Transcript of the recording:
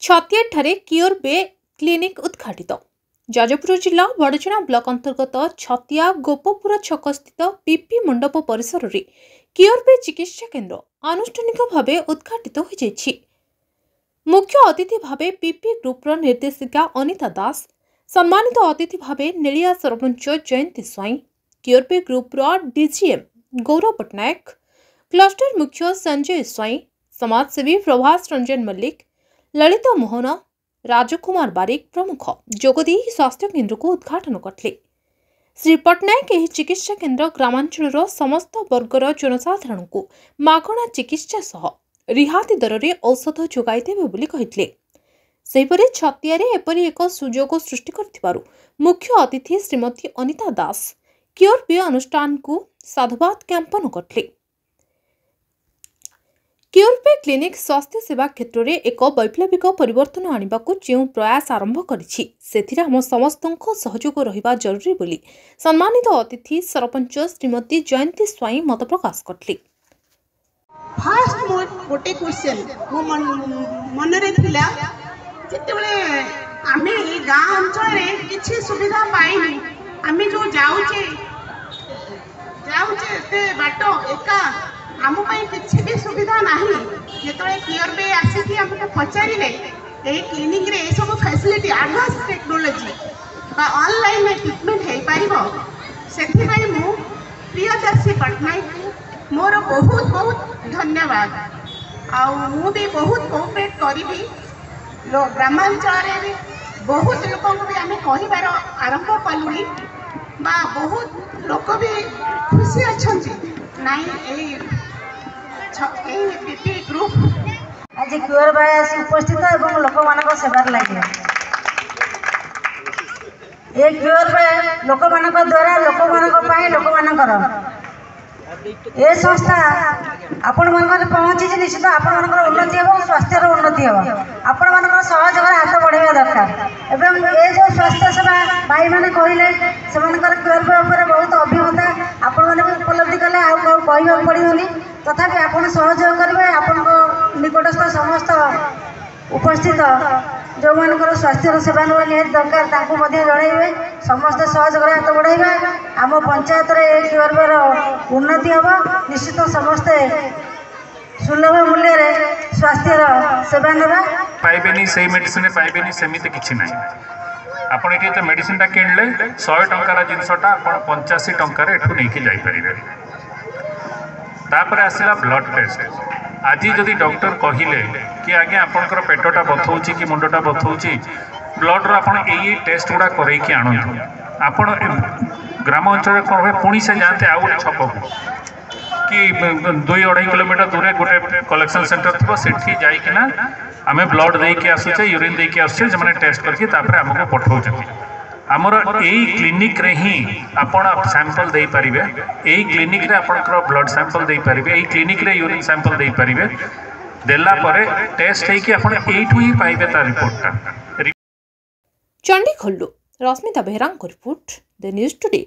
छतिया ठारे क्योर बे क्लिनिक उद्घाटित। जाजपुर जिला बड़चना ब्लॉक अंतर्गत छतिया गोपपुर छक स्थित पीपी मंडप परिसर में क्योर बे चिकित्सा केन्द्र आनुष्ठानिक भाव उद्घाटित हो जाइछि। मुख्य अतिथि भावे पीपी ग्रुपर निर्देशिका अनिता दास, सम्मानित अतिथि भावे नेलिया सरपंच जयंती स्वाई, क्योर बे ग्रुपर डीजीएम गौरव पट्टनायक, क्लस्टर मुख्य संजय स्वाई, समाजसेवी प्रभास रंजन मल्लिक, ललित मोहन, राजकुमार बारिक प्रमुख जोगदी स्वास्थ्य केन्द्र को उद्घाटन करते। श्री पट्टनायक यह चिकित्सा केन्द्र ग्रामांचल समस्त वर्गर जनसाधारण को मागणा चिकित्सा सह रिहाती दर में औषध जोगाई देवे बोली कहितले। सेहिपरि छतियारे एपरि एक सुजोग सृष्टि करथिबारु मुख्य अतिथि श्रीमती अनिता दास क्योर बे अनुष्ठान को साधुवाद ज्ञापन करथिले। क्योर बे क्लिनिक स्वास्थ्य सेवा क्षेत्र में एक वैप्लविक परिवर्तन आने को जो प्रयास आरंभ करिछि सेथिरे हम समस्तंको सहयोग रहिबा जरूरी बोली सम्मानित अतिथि सरपंच श्रीमती जयंती स्वाई मत प्रकाश करथिले। फास्ट गोटे क्वेश्चन मो मन रे थिला जेतेबेले आमे ए गां अंचल रे किछि सुविधा पाइनी आमे जो जाउचे ते बाटो एका आम किसी भी सुविधा नहीं जो क्योर बे आसिक आमको पचारे यही क्लिनिक रे सब facility advance technology online treatment हो पार से प्रियदर्शी पट्टनायक मोर बहुत बहुत धन्यवाद। आउ भी बहुत कोऑपरेट करी ग्रामांचल बहुत लोक भी आम कहबार आरंभ कलुनी बहुत लोक भी खुशी अच्छा नाई ग्रुप आज क्योर बे उपस्थित और लोक मान सेवार लगे ये क्योर बे लोक मान द्वारा लोक मान ये संस्था आपण मन पहुंची निश्चित आपण उन्नति हम स्वास्थ्य उन्नति हम आपण मान सहयोग हाथ बढ़ावा दरकार एवं ये जो स्वास्थ्य सेवा भाई मैंने कहले से क्योर बे बहुत अभिज्ञता आपण मैंने उपलब्धि कले आउ कहवाक पड़ोनी तथापि आपण सहयोग करेंगे आपण निकटस्थ समस्त उपस्थित जो मान स्वास्थ्य सेवा ना निहत दरकार जनइबे समस्त सहयोग हाथ बढ़ाइबा आम पंचायत क्योर बेर उन्नति हम निश्चित समस्ते सुलभ मूल्य रे स्वास्थ्य सेवा ना पाइबेनी से मेडिसिन पाइबेनी सेमिति किछि नाही। आपण एठी तो मेडिसिन टा किनले 100 टंकार जिनसटा आपण 85 टंकार एठू नै कि जाई परिबे। तापर आसला ब्लड टेस्ट आज जदि डॉक्टर कहिले कि आज्ञा आपनकर पेटटा बथौची कि मुंडटा बथौची ब्लड रो आपण एई टेस्ट गुडा करै कि आनु आपण ग्राम अंचल कोन होय पुणी से जानते आ गोटे छक कि 2-2.5 किलोमीटर दूर गोटे कलेक्शन सेंटर थबो सेठी जाई कि ना आमे ब्लड दे के आसुचे यूरिन दे के आसुचे जमाने टेस्ट करके तापर हमको पठौचती आमर यही क्लिनिक रे ही आपण सैंपल दे पारिबे यही क्लिनिक रे आपनकर ब्लड सैंपल दे पारिबे यही क्लिनिक रे यूरिन सैंपल दे पारिबे देला परे टेस्ट है कि आपण एठू ही पाइबे ता रिपोर्टटा। चंडीखोलु रश्मिता बेहरांग रिपोर्ट द न्यूज टुडे।